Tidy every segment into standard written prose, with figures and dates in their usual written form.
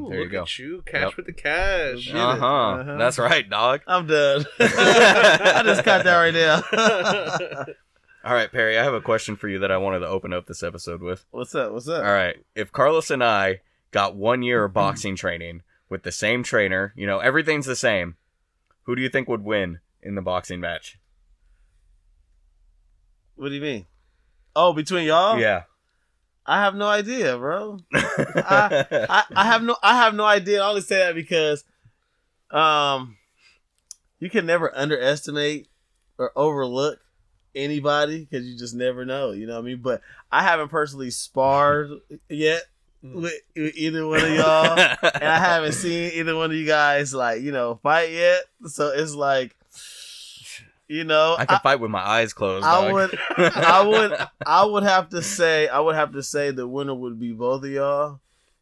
there you go. Look at you, cash with the cash. That's right, dog. I'm done. I just got that right now. All right, Perry, I have a question for you that I wanted to open up this episode with. What's up? All right. If Carlos and I got 1 year of boxing training with the same trainer, everything's the same, who do you think would win in the boxing match? What do you mean? Oh, between y'all? Yeah. I have no idea, bro. I have no idea. I only say that because you can never underestimate or overlook anybody because you just never know. You know what I mean? But I haven't personally sparred yet with either one of y'all, and I haven't seen either one of you guys fight yet. So it's like, I can fight with my eyes closed. I would have to say the winner would be both of y'all,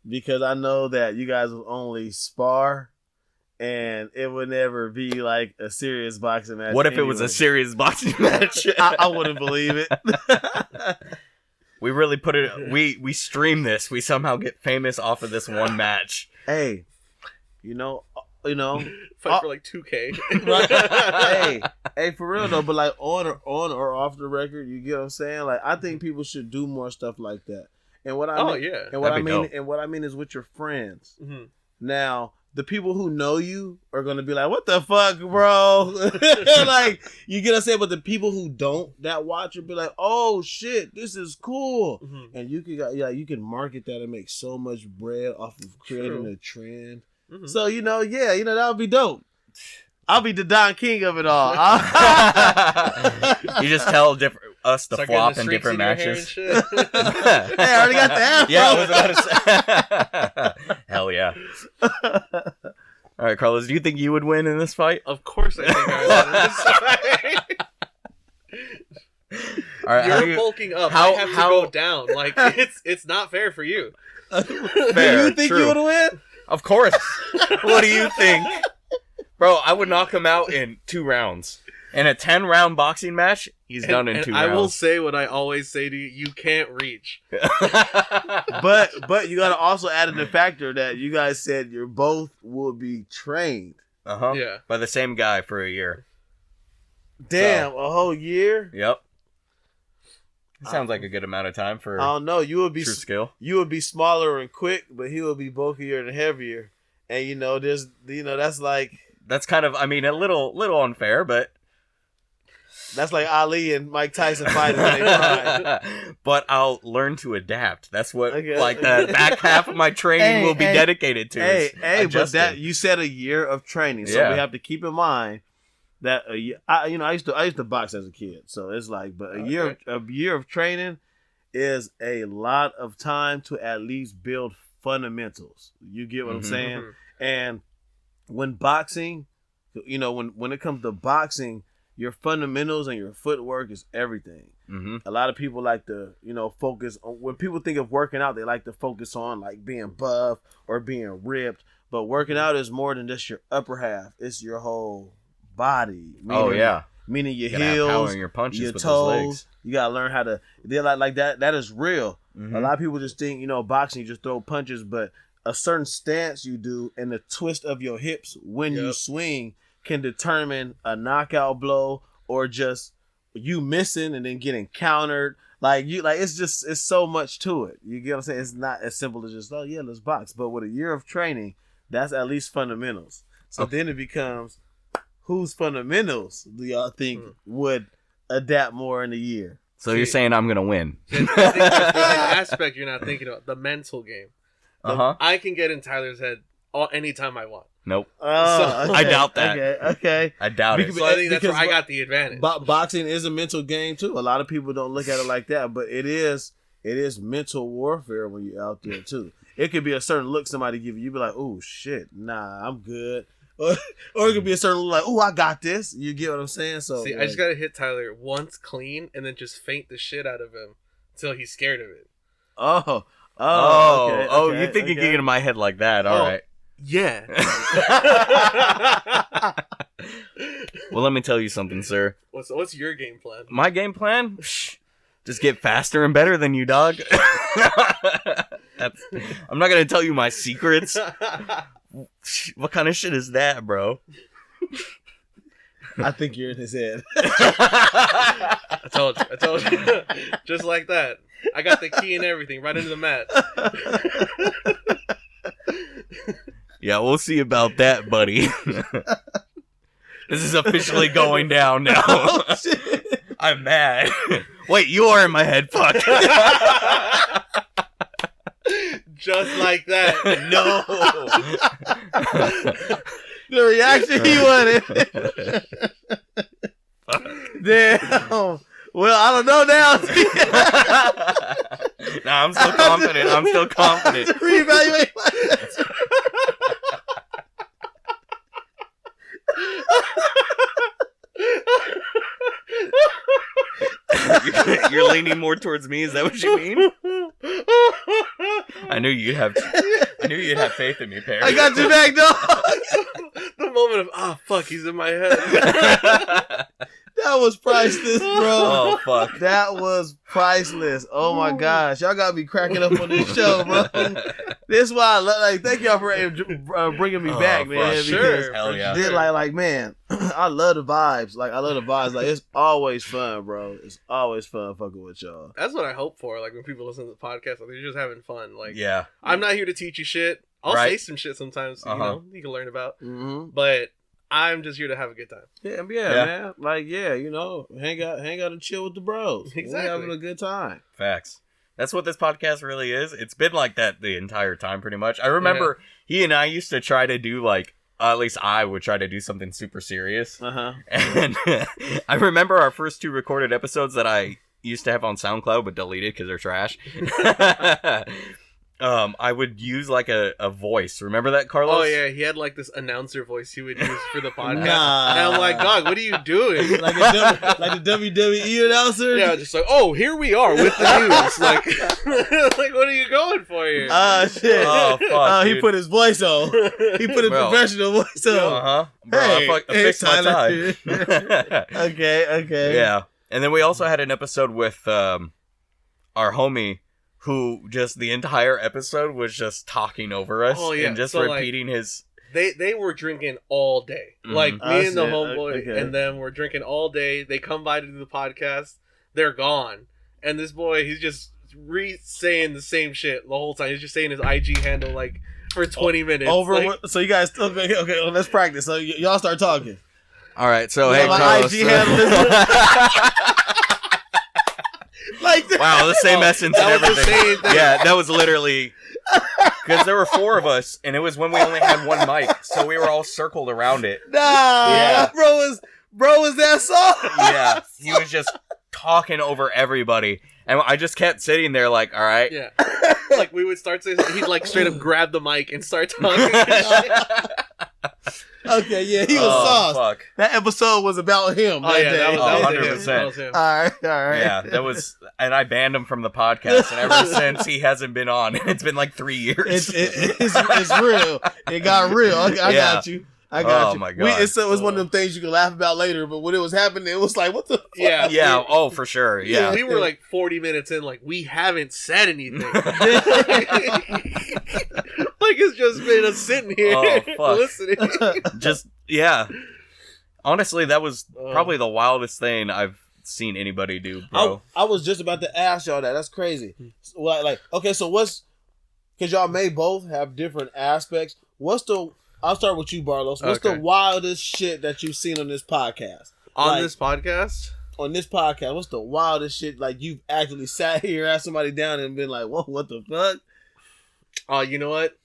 because I know that you guys will only spar, and it would never be like a serious boxing match. What if it was a serious boxing match? I wouldn't believe it. We really put it. We stream this. We somehow get famous off of this one match. Hey, fight for like 2K. Right? hey, for real though. But like on or off the record, you get what I'm saying? Like, I think people should do more stuff like that. And what I mean is with your friends. Mm-hmm. Now, the people who know you are gonna be like, "What the fuck, bro?" Like, you get what I'm saying? But the people who don't, that watch, will be like, "Oh shit, this is cool," and you can market that and make so much bread off of creating a trend. Mm-hmm. So that would be dope. I'll be the Don King of it all. You just tell us to flop in different matches. Hey, I already got the afro. Yeah, I was about to say. Hell yeah. All right, Carlos, do you think you would win in this fight? Of course I think I would win this fight. All right, You're bulking up. I have to go down. Like, it's not fair for you. Fair, do you think you would win? Of course. What do you think? Bro, I would knock him out in 2 rounds. In a 10-round boxing match, he's done in 2 rounds. I will say what I always say to you: you can't reach. But you got to also add in the factor that you guys said you both will be trained. Yeah. By the same guy for a year. Damn, a whole year? Yep. It sounds like a good amount of time for. I don't know. You would be true skill. You would be smaller and quick, but he would be bulkier and heavier. And that's like. That's kind of, a little unfair, but that's like Ali and Mike Tyson fighting when they fight. But I'll learn to adapt. That's what the back half of my training will be dedicated to. But that you said a year of training, so we have to keep in mind that a year. I used to box as a kid, so it's like, but a year of training is a lot of time to at least build fundamentals. You get what I'm saying? And when boxing, when it comes to boxing, your fundamentals and your footwork is everything. A lot of people like to, focus on, when people think of working out, they like to focus on like being buff or being ripped. But working out is more than just your upper half. It's your whole body. Meaning your heels, your punches, your toes. You gotta learn how to. They're like that. That is real. A lot of people just think, boxing, you just throw punches, but a certain stance you do and the twist of your hips when you swing can determine a knockout blow or just you missing and then getting countered. It's so much to it. You get what I'm saying? It's not as simple as just, let's box. But with a year of training, that's at least fundamentals. So then it becomes, whose fundamentals do y'all think would adapt more in a year? So you're saying I'm going to win. I think there's an aspect you're not thinking about, the mental game. I can get in Tyler's head anytime I want. Nope. Okay. I doubt that. Okay. I doubt it. So I think that's where I got the advantage. Boxing is a mental game too. A lot of people don't look at it like that, but it is mental warfare when you're out there too. It could be a certain look somebody give you. You be like, "Oh shit, nah, I'm good," or it could be a certain look like, "Oh, I got this." You get what I'm saying? So I just gotta hit Tyler once clean and then just feint the shit out of him until he's scared of it. You think you can get in my head like that? All right. Yeah. Well, let me tell you something, sir. What's your game plan? My game plan? just get faster and better than you, dog. I'm not gonna tell you my secrets. What kind of shit is that, bro? I think you're in his head. I told you. Just like that. I got the key and everything right into the mat. Yeah, we'll see about that, buddy. This is officially going down now. Oh, shit. I'm mad. Wait, you are in my head. Fuck. Just like that. No. The reaction he wanted. Damn. Well, I don't know now. Nah, I'm still confident. I'm still confident. Reevaluate. You're leaning more towards me. Is that what you mean? I knew you'd have faith in me, Perry. I got you back, dog. The moment of fuck, he's in my head. That was priceless, bro. Oh fuck. That was priceless. Oh my gosh, y'all gotta be cracking up on this show, bro. This is why I like. Thank y'all for bringing me back, man. Sure. Hell yeah. Then, like, man, I love the vibes. Like, I love the vibes. Like, it's always fun, bro. It's always fun fucking with y'all. That's what I hope for. Like when people listen to the podcast, like, they're just having fun. Like, Yeah. I'm not here to teach you shit. I'll Right. say some shit sometimes. You know, you can learn about. Mm-hmm. But I'm just here to have a good time. Yeah, Yeah. man. Like, yeah, you know, hang out and chill with the bros. Exactly. We're having a good time. Facts. That's what this podcast really is. It's been like that the entire time, pretty much. I remember he and I used to try to do like, at least I would try to do something super serious. Uh-huh. And I remember our first 2 recorded episodes that I used to have on SoundCloud but deleted because they're trash. I would use like a voice. Remember that, Carlos? Oh yeah, he had like this announcer voice he would use for the podcast. Nah. And I'm like, dog, what are you doing? Like the WWE announcer? Yeah, just like, oh, here we are with the news. Like, like, what are you going for here? Shit. Oh, fuck, He dude. put his voice on. He put his Bro. professional voice on. Uh-huh. Bro, Hey, I fixed my Tyler. tie. Okay. Yeah. And then we also had an episode with our homie who just the entire episode was just talking over us and just so, repeating his... They were drinking all day. Mhm. Like, me and the shit. homeboy Okay. and them were drinking all day. They come by to do the podcast. They're gone. And this boy, he's just re-saying the same shit the whole time. He's just saying his IG handle, like, for 20 minutes. Like, So you guys... Okay, let's practice. So y'all start talking. All right, so hey, my Carlos. IG handle like that. Wow, the same essence and That was the everything. same thing. Yeah, that was literally... Because there were 4 of us, and it was when we only had 1 mic, so we were all circled around it. Nah, Yeah. bro was that soft? Yeah, he was just talking over everybody. And I just kept sitting there like, all right. yeah. Like, we would start saying, he'd, like, straight up grab the mic and start talking. Okay, yeah, he was sauced. Fuck. That episode was about him. Oh, yeah, day. that was 100%. That was him. All right. Yeah, that was, and I banned him from the podcast, and ever since he hasn't been on. It's been like 3 years. It's real. It got real. I Yeah. got you. I got you. my God. It was one of them things you can laugh about later, but when it was happening, it was like, what the fuck? Yeah. Yeah. Oh, for sure. Yeah. We were like 40 minutes in, like, we haven't said anything. Like, it's just been us sitting here Oh, fuck. listening. Just yeah. Honestly, that was probably the wildest thing I've seen anybody do, bro. I was just about to ask y'all that. That's crazy. Well, like, okay, so what's, because y'all may both have different aspects. I'll start with you, Barlos. What's the wildest shit that you've seen on this podcast? On this podcast? On this podcast, what's the wildest shit, like, you've actually sat here, asked somebody down and been like, whoa, what the fuck? Oh, you know what?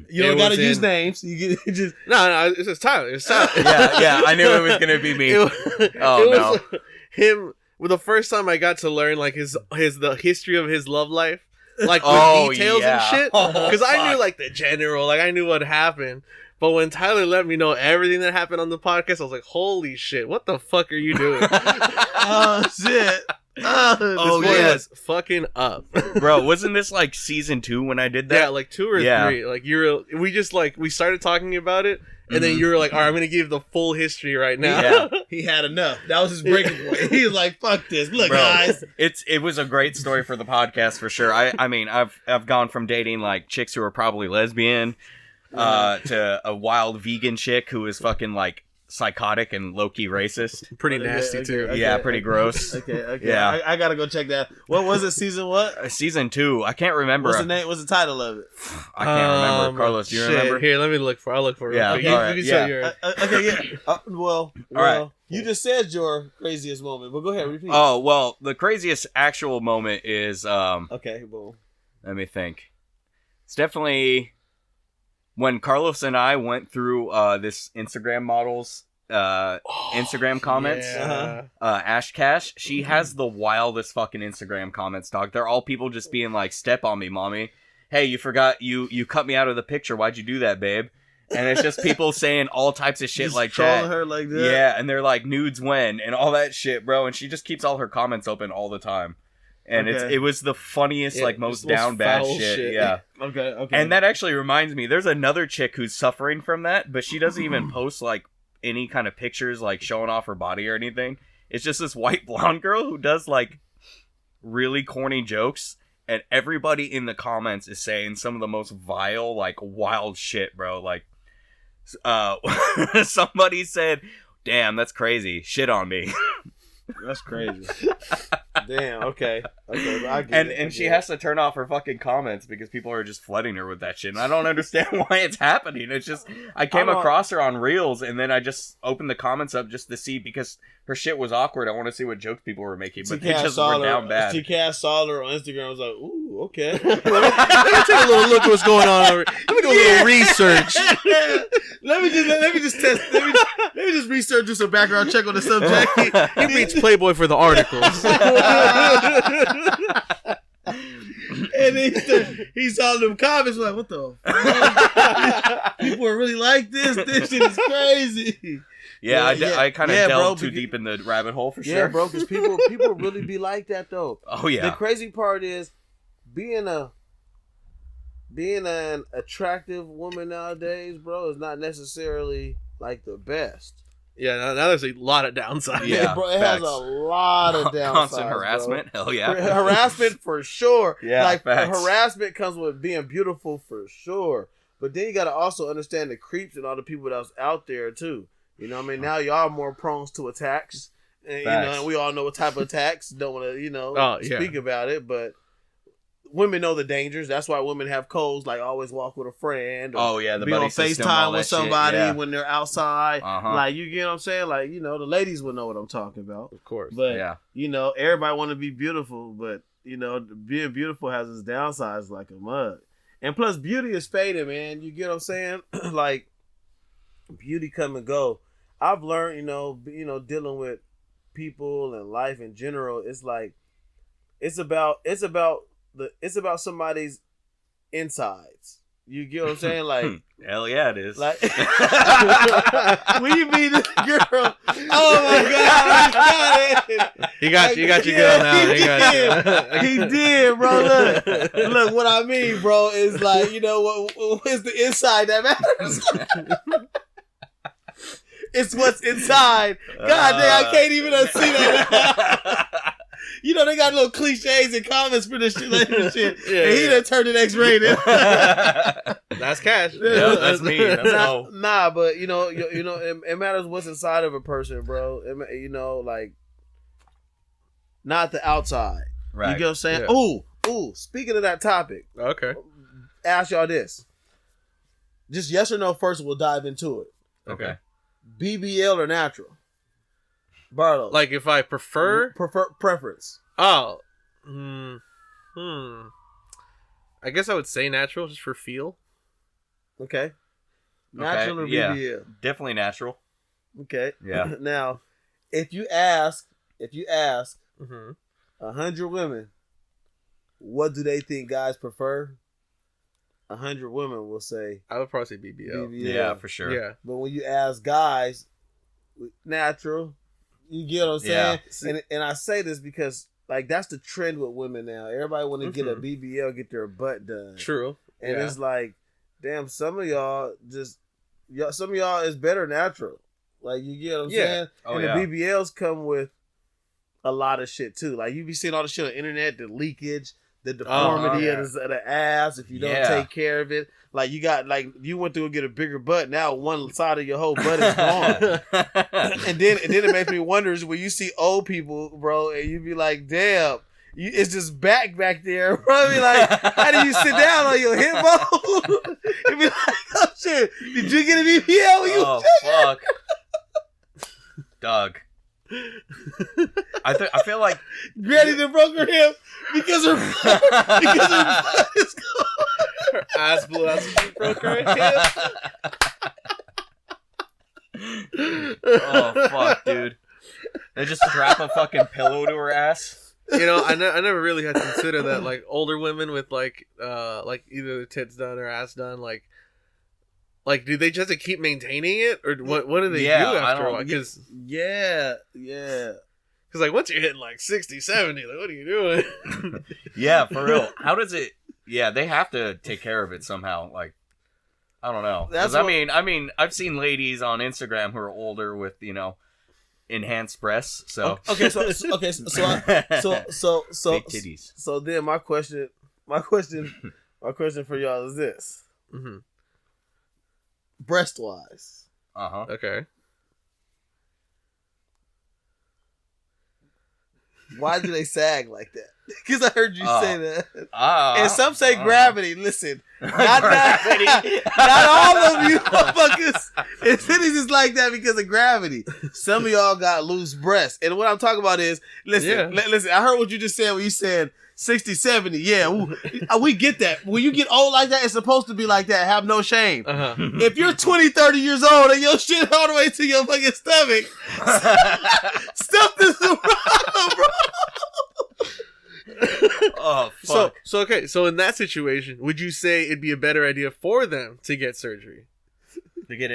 You don't gotta use names. You get just No, it's just Tyler. It's Tyler. Yeah, I knew it was gonna be me. Was him. Well, the first time I got to learn like the history of his love life, like with details and shit, because I knew like the general, like I knew what happened. But when Tyler let me know everything that happened on the podcast, I was like, "Holy shit! What the fuck are you doing?" oh shit! Oh, yes, fucking up, bro. Wasn't this like season 2 when I did that? Yeah, like 2 or 3. Like we started talking about it, and then you were like, "All right, I'm gonna give the full history right now." Yeah. He had enough. That was his breaking point. He was like, "Fuck this, look, bro, guys." It was a great story for the podcast for sure. I mean, I've gone from dating like chicks who are probably lesbian, to a wild vegan chick who is fucking like psychotic and low-key racist. Pretty nasty too. Yeah, pretty gross. Okay. Yeah. I gotta go check that. What was it? Season what? Season 2. I can't remember. What's the name? What's the title of it? I can't remember. Carlos, do you remember? Here, let me look for. I'll look for it. Yeah, You all right, can yeah. show yours. Okay, yeah. Well, right. You just said your craziest moment, but go ahead, repeat. Oh well, the craziest actual moment is Okay, boom. let me think. It's definitely when Carlos and I went through this Instagram model's Instagram comments. Yeah. Ash Cash, she has the wildest fucking Instagram comments, dog. They're all people just being like, "Step on me, mommy. Hey, you forgot you cut me out of the picture. Why'd you do that, babe?" And it's just people saying all types of shit Just like trolling that. her like that. Yeah, and they're like, "Nudes when?" and all that shit, bro. And she just keeps all her comments open all the time. And Okay. it was the funniest, Yeah, like just most the most down bad foul shit. shit. Yeah. Okay. And that actually reminds me, there's another chick who's suffering from that, but she doesn't even post like any kind of pictures like showing off her body or anything. It's just this white blonde girl who does like really corny jokes, and everybody in the comments is saying some of the most vile, like wild shit, bro. Like somebody said, "Damn, that's crazy. Shit on me." That's crazy. Damn. Okay. I get it. And she has to turn off her fucking comments because people are just flooding her with that shit. And I don't understand why it's happening. It's just I came across her on Reels, and then I just opened the comments up just to see, because her shit was awkward. I want to see what jokes people were making, but they just were down bad. TCast saw her on Instagram. I was like, "Ooh, okay." Let me take a little look at what's going on over. Let me do a little research. let me just test. Let me just research, do some background check on the subject. He reads Playboy for the articles. And he saw them comments like, "What the fuck? People are really like this. This shit is crazy." Yeah, I kind of delved too because- deep in the rabbit hole for sure. Yeah, bro, because people really be like that though. Oh yeah. The crazy part is being an attractive woman nowadays, bro, is not necessarily like the best. Yeah, now there's a lot of downsides. Yeah, bro, it facts. has a lot of downsides. Constant harassment. Bro. Hell yeah. Harassment for sure. Yeah, like facts. harassment comes with being beautiful for sure. But then you got to also understand the creeps and all the people that's out there too. You know what I mean? Now y'all are more prone to attacks. And, and we all know what type of attacks. Don't want to, speak about it, but women know the dangers. That's why women have codes like always walk with a friend. Or the be on buddy system, all FaceTime that with shit, somebody yeah. when they're outside. Uh-huh. Like, you get what I'm saying? Like, the ladies will know what I'm talking about. Of course. But, Yeah. Everybody want to be beautiful, but, being beautiful has its downsides like a mug. And plus, beauty is fading, man. You get what I'm saying? Like, beauty come and go. I've learned, dealing with people and life in general, it's like, it's about somebody's insides. You get what I'm saying? Like, hell yeah, it is. like, when you meet this girl, oh my God, I got it. He got you good now. He got you. He did, bro. Look, what I mean, bro, is like, what is the inside that matters? It's what's inside. God damn, I can't even unsee that. They got little cliches and comments for this shit. And he done turned it X-rated. That's Cash. Yeah, that's me. That's all. Nah, but it matters what's inside of a person, bro. Like, not the outside. Right. You get what I'm saying? Yeah. Ooh. Speaking of that topic, Okay. ask y'all this. Just yes or no first, we'll dive into it. Okay. BBL or natural? Barlos. Like if I preference. Oh. I guess I would say natural just for feel. Okay. Natural or BBL? Definitely natural. Okay. Yeah. Now, if you ask Mm-hmm. 100 women, what do they think guys prefer? 100 women will say I would probably say BBL. Yeah, for sure. Yeah. But when you ask guys, natural, you get what I'm saying? Yeah. And I say this because like that's the trend with women now. Everybody want to get a BBL, get their butt done. True. And it's like, damn, some of y'all is better natural. Like, you get what I'm saying? And the BBLs come with a lot of shit too. Like, you be seeing all the shit on the internet, the leakage, the deformity of the ass if you don't take care of it. Like, you got, like, you went to go get a bigger butt. Now one side of your whole butt is gone. and then it makes me wonder is when you see old people, bro, and you be like, damn, it's just back there, bro. Be like, how do you sit down on your hip bone? You be like, oh shit, did you get a BBL when you Oh fuck, Doug. I feel like Granny that broke her hip because her butt is gone. Her ass blew out, so she broke her hip. Oh fuck, dude. They just strap a fucking pillow to her ass. You know, I never really had to consider that. Like, older women with like either their tits done or ass done, like do they just have to keep maintaining it, or what do they do after a while? Because like once you're hitting like 60, 70, like what are you doing? Yeah, for real. How does it? Yeah, they have to take care of it somehow. Like, I don't know. I mean, I've seen ladies on Instagram who are older with, you know, enhanced breasts. So so big titties. So then my question for y'all is this: breast wise, okay. Why do they sag like that? Because I heard you say that. And some say gravity. Listen, not all of you motherfuckers. And titties is like that because of gravity. Some of y'all got loose breasts. And what I'm talking about is, listen, I heard what you just said when you said 60, 70. Yeah, we get that. When you get old like that, it's supposed to be like that. Have no shame. If you're 20, 30 years old and your shit all the way to your fucking stomach, stuff this around, bro. Oh fuck. So in that situation, would you say it'd be a better idea for them to get surgery? To get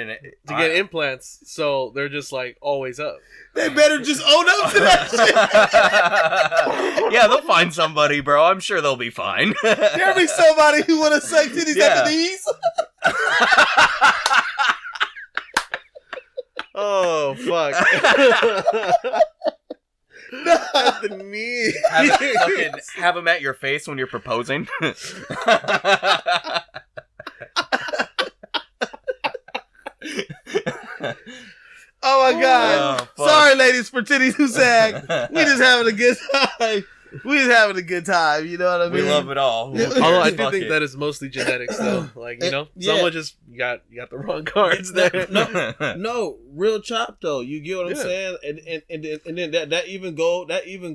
implants, so they're just like always up. They better just own up to that shit. Yeah, they'll find somebody, bro. I'm sure they'll be fine. There'll be somebody who want to suck titties at the knees. Oh fuck. Not the knee. Have them at your face when you're proposing. Oh my god. Sorry, ladies, for titties who sag. We just having a good time. You know what I mean? We love it all. Although I do think that is mostly genetics, though. Like, you know, someone just got the wrong cards there. No, real chop though. You get what I'm saying? And then that even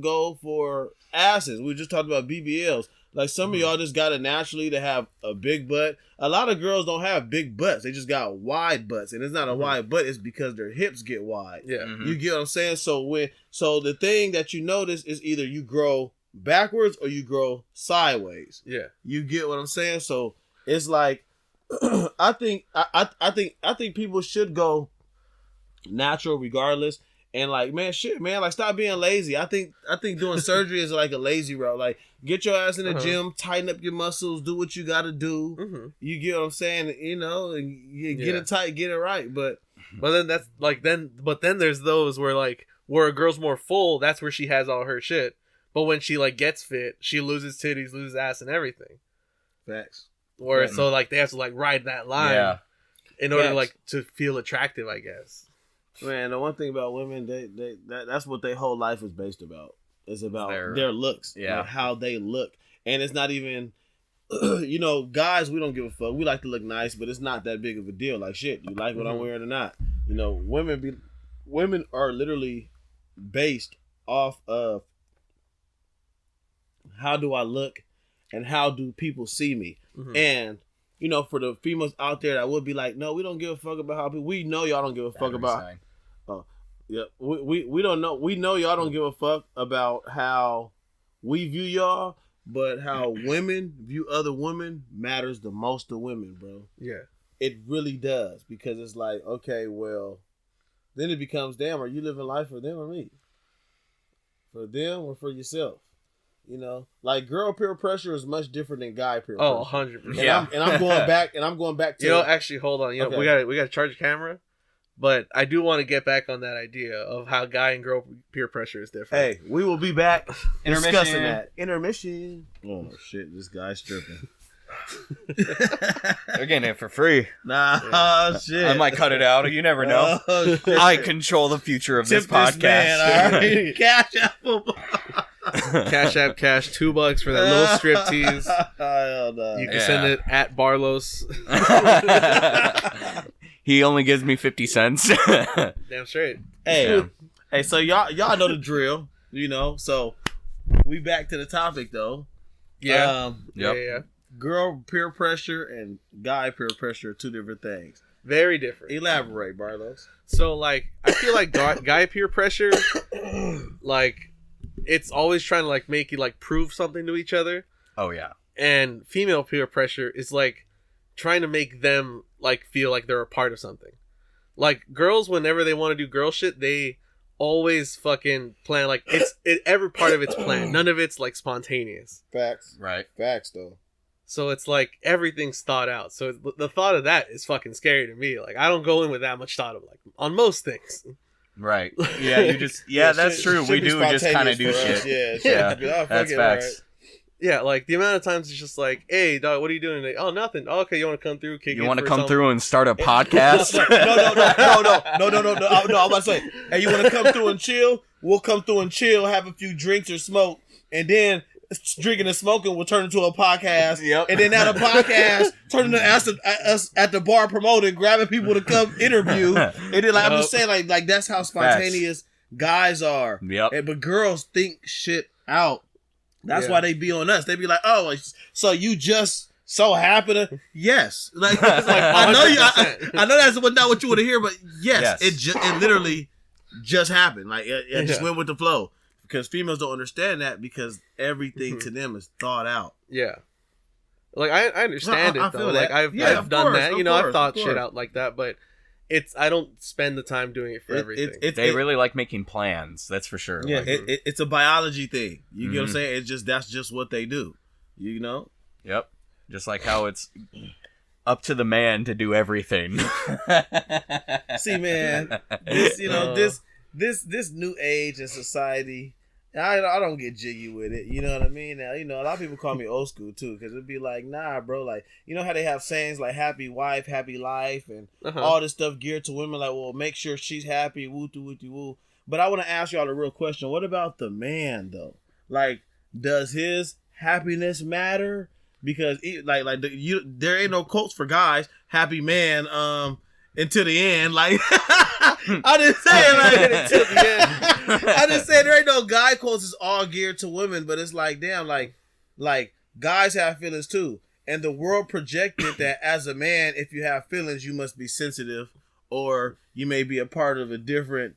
go for asses. We just talked about BBLs. Like, some of y'all just got it naturally to have a big butt. A lot of girls don't have big butts. They just got wide butts. And it's not a wide butt. It's because their hips get wide. Yeah. You get what I'm saying? So the thing that you notice is either you grow backwards or you grow sideways. Yeah. You get what I'm saying? So it's like, I think people should go natural regardless. And like, man, like, stop being lazy. I think doing surgery is like a lazy route. Like, get your ass in the gym, tighten up your muscles, do what you got to do. You get what I'm saying? You know, and get it tight, get it right. But then that's like then there's those where a girl's more full. That's where she has all her shit. But when she like gets fit, she loses titties, loses ass, and everything. Facts. Or so like they have to like ride that line in order like to feel attractive, I guess. Man, the one thing about women, that's what their whole life is based about. It's about their looks, like how they look, and it's not even, you know, guys. We don't give a fuck. We like to look nice, but it's not that big of a deal. Like, shit, you like what I'm wearing or not? You know, women are literally based off of how do I look, and how do people see me, and. You know, for the females out there that would be like, no, we don't give a fuck about how people. We know y'all don't give a fuck about. Yeah, we don't know. We know y'all don't give a fuck about how we view y'all, but how women view other women matters the most to women, bro. Yeah, it really does, because it's like, okay, well, then it becomes, damn, are you living life for them or me? For them or for yourself? You know, like girl peer pressure is much different than guy peer Oh, pressure. 100%. Yeah. And I'm going back. And I'm going back to. You know, actually, hold on. You know, Okay. we got to charge the camera, but I do want to get back on that idea of how guy and girl peer pressure is different. Hey, we will be back Intermission. discussing that. Intermission. Oh shit, this guy's tripping. They're getting it for free. Nah, shit. I might cut it out. You never know. Oh, shit. I control the future of this Tip this podcast. man, all right? Cash Apple. Cash App Cash $2 for that little striptease. Hell no. You can Yeah. send it at Barlos. He only gives me 50 cents. Damn straight. Hey, Yeah. hey. So y'all know the drill, you know. So we back to the topic though. Yeah. Yep. Yeah. Girl peer pressure and guy peer pressure are two different things. Very different. Elaborate, Barlos. So, like, I feel like guy peer pressure, like, it's always trying to, like, make you, like, prove something to each other. Oh, yeah. And female peer pressure is, like, trying to make them, like, feel like they're a part of something. Like, girls, whenever they want to do girl shit, they always fucking plan, like, every part of it's planned. None of it's, like, spontaneous. Facts. Right. Facts though. So it's like everything's thought out. So the thought of that is fucking scary to me. Like, I don't go in with that much thought of, like, on most things. Right. Yeah, you just... Yeah, that's true. We do just kind of do shit. Yeah, Yeah, that's facts. Yeah, like, the amount of times it's just like, hey, dog, what are you doing today? Oh, nothing. Oh, okay, you want to come through? You want to come through and start a podcast? No. I'm about to say, hey, you want to come through and chill? We'll come through and chill, have a few drinks or smoke, and then drinking and smoking will turn into a podcast. Yep. And then now the podcast turn into us at the bar promoting, grabbing people to come interview. And then, like, I'm just saying, like that's how spontaneous guys are. Yep. But girls think shit out. That's Yeah. why they be on us. They be like, oh, so you just so happen to... Yes. Like, it's like I know you. I know that's not what you want to hear, but yes. It literally just happened. Like, it just went with the flow. Because females don't understand that because everything to them is thought out. Yeah. Like, I understand I it, though. feel Like, that. I've Yeah, done of that. course, You know, of I've course, thought of shit course. out like that, but I don't spend the time doing it for everything. They really like making plans. That's for sure. Yeah, Like, it's a biology thing. You get what I'm saying? It's just that's just what they do. You know? Yep. Just like how it's up to the man to do everything. See, man, this new age in society, I don't get jiggy with it. You know what I mean? Now, you know, a lot of people call me old school too, because it'd be like, nah, bro. Like, you know how they have sayings like "happy wife, happy life," and all this stuff geared to women. Like, well, make sure she's happy. Woo, woo, woo. But I want to ask y'all a real question. What about the man though? Like, does his happiness matter? Because there ain't no quotes for guys. Happy man, until the end. Like, I just say like until the end. I just say there ain't no guy quotes. It's all geared to women. But it's like, damn, like guys have feelings too. And the world projected that as a man, if you have feelings, you must be sensitive, or you may be a part of a different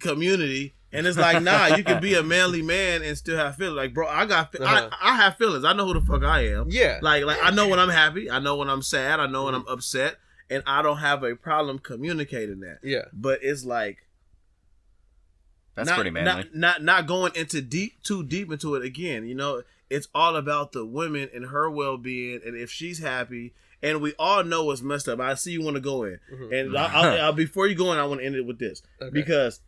community. And it's like, nah, you can be a manly man and still have feelings. Like, bro, I have feelings. I know who the fuck I am. Yeah. Like I know when I'm happy. I know when I'm sad. I know when I'm upset. And I don't have a problem communicating that. Yeah. But it's like, That's pretty manly. Not going into too deep into it again. You know, it's all about the women and her well-being, and if she's happy. And we all know what's messed up. I see you want to go in, and I'll before you go in, I want to end it with this because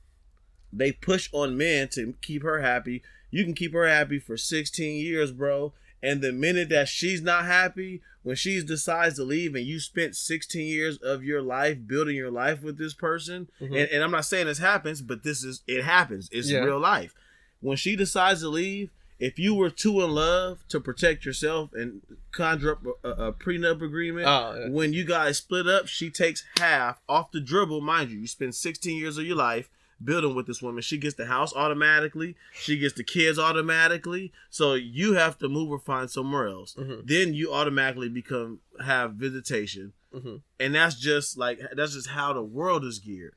they push on men to keep her happy. You can keep her happy for 16 years, bro. And the minute that she's not happy, when she decides to leave and you spent 16 years of your life building your life with this person, and I'm not saying this happens, but it happens. It's real life. When she decides to leave, if you were too in love to protect yourself and conjure up a prenup agreement, when you guys split up, she takes half off the dribble. Mind you, you spend 16 years of your life building with this woman. She gets the house automatically. She gets the kids automatically. So you have to move or find somewhere else. Then you automatically have visitation. And that's just how the world is geared.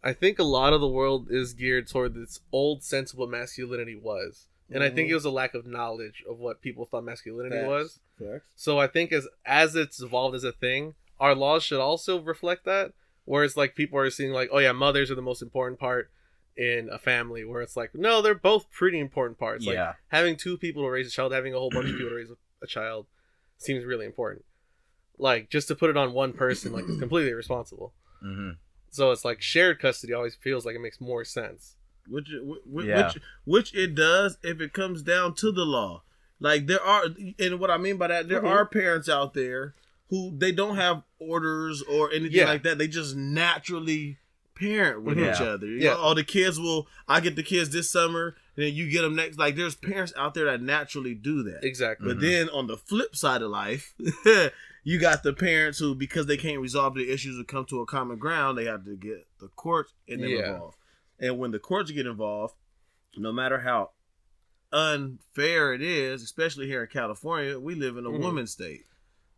I think a lot of the world is geared toward this old sense of what masculinity was. And I think it was a lack of knowledge of what people thought masculinity was. Facts. So I think as it's evolved as a thing, our laws should also reflect that. Whereas, like, people are seeing, like, oh, yeah, mothers are the most important part. in a family where it's like, no, they're both pretty important parts. Yeah. Like having 2 people to raise a child, having a whole bunch of people to raise a child seems really important. Like just to put it on one person, like is completely irresponsible. Mm-hmm. So it's like shared custody always feels like it makes more sense. Which it does if it comes down to the law. Like there are, and what I mean by that, there are parents out there who they don't have orders or anything like that. They just naturally parent with each other. You know, oh, the kids I get the kids this summer, and then you get them next. Like there's parents out there that naturally do that. Exactly. But then on the flip side of life, you got the parents who, because they can't resolve the issues or come to a common ground, they have to get the courts involved. And when the courts get involved, no matter how unfair it is, especially here in California, we live in a women's state.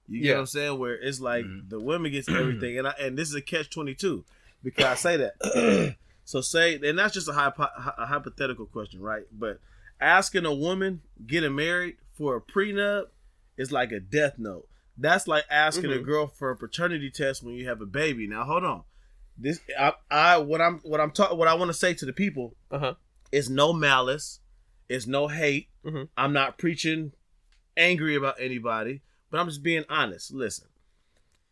You get what I'm saying? Where it's like the women gets everything, and this is a catch-22 because I say that. So say, and that's just a hypothetical question, right? But asking a woman getting married for a prenup is like a death note. That's like asking a girl for a paternity test when you have a baby. Now hold on, this what I want to say to the people is no malice, is no hate. I'm not preaching angry about anybody. But I'm just being honest. Listen,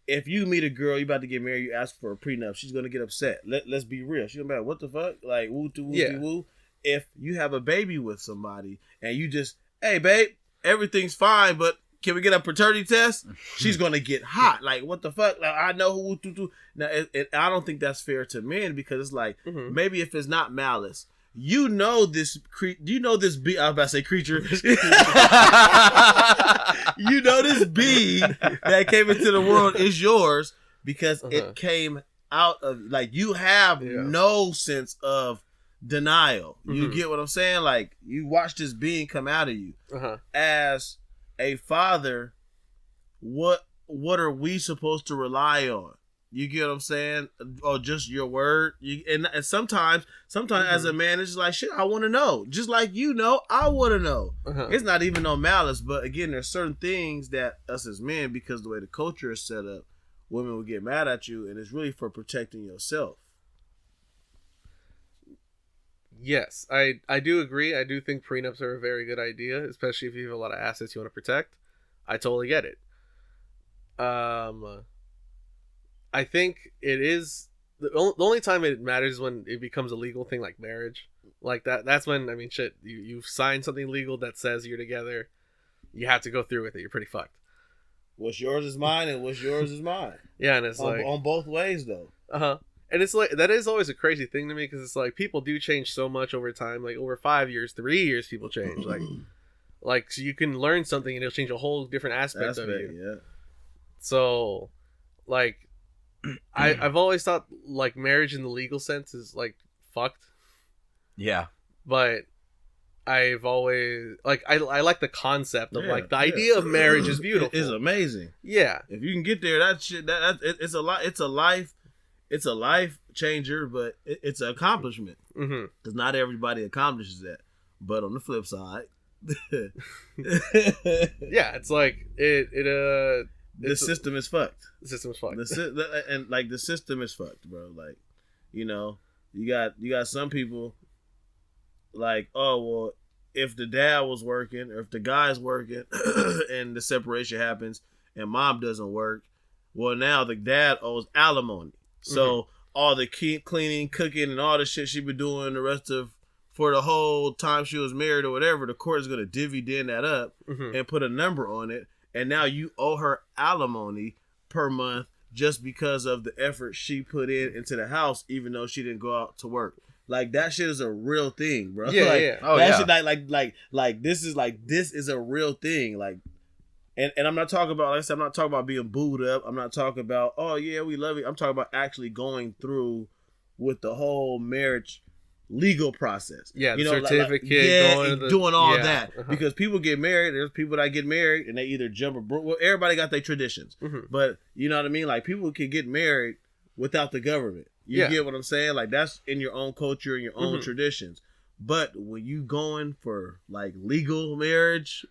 if you meet a girl, you about to get married, you ask for a prenup, she's going to get upset. Let's be real. She's going to be like, what the fuck? Like, woo. If you have a baby with somebody and you just, hey, babe, everything's fine, but can we get a paternity test? She's going to get hot. Like, what the fuck? Like, I know who. Now, I don't think that's fair to men because it's like, maybe if it's not malice, you know this I was about to say creature. You know this bee that came into the world is yours because it came out of, like, you have no sense of denial. You get what I'm saying? Like, you watch this being come out of you. As a father, what are we supposed to rely on? You get what I'm saying? Or just your word. And sometimes as a man, it's just like, shit, I want to know. Just like you know, I want to know. It's not even no malice, but again, there's certain things that us as men, because the way the culture is set up, women will get mad at you, and it's really for protecting yourself. Yes, I do agree. I do think prenups are a very good idea, especially if you have a lot of assets you want to protect. I totally get it. I think it is the only time it matters is when it becomes a legal thing, like marriage, like that. That's when, I mean, shit, you've signed something legal that says you're together. You have to go through with it. You're pretty fucked. What's yours is mine, and what's yours is mine. Yeah, and it's on both ways though. And it's like, that is always a crazy thing to me because it's like people do change so much over time. Like over 5 years, 3 years, people change. Like so you can learn something and it'll change a whole different aspect of you. Yeah. So, like. I've always thought like marriage in the legal sense is like fucked. Yeah. But I've always like I like the concept of like the idea of marriage is beautiful. It's amazing. Yeah. If you can get there, that shit it's a lot. It's a life changer, but it's an accomplishment. Because not everybody accomplishes that. But on the flip side, yeah, it's like the system is fucked. The system is fucked. The system is fucked, bro. Like, you know, you got some people like, oh, well, if the dad was working or if the guy's working and the separation happens and mom doesn't work, well, now the dad owes alimony. So all the cleaning, cooking, and all the shit she been doing for the whole time she was married or whatever, the court is going to divvy that up and put a number on it. And now you owe her alimony per month just because of the effort she put into the house, even though she didn't go out to work. Like, that shit is a real thing, bro. Yeah, like, yeah. Oh, that shit, this is a real thing. Like, and I'm not talking about, like I said, I'm not talking about being booed up. I'm not talking about, oh yeah, we love you. I'm talking about actually going through with the whole marriage legal process. Yeah, the certificate, doing all that. Because people get married. There's people that get married and they either jump or well, everybody got their traditions. But you know what I mean? Like, people can get married without the government. You get what I'm saying? Like, that's in your own culture and your own traditions. But when you going for like legal marriage,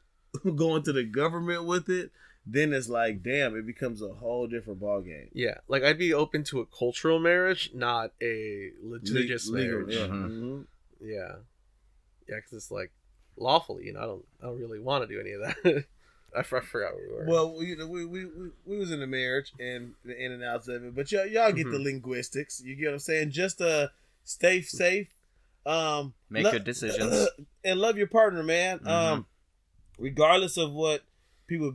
going to the government with it, then it's like, damn, it becomes a whole different ballgame. Yeah, like I'd be open to a cultural marriage, not a litigious marriage. Yeah. Mm-hmm. Yeah, because it's like lawfully, I don't really want to do any of that. I forgot where we were. Well, we was in a marriage and the in and outs of it, but y'all get the linguistics. You get what I'm saying? Just stay safe. Make good decisions and love your partner, man. Regardless of what people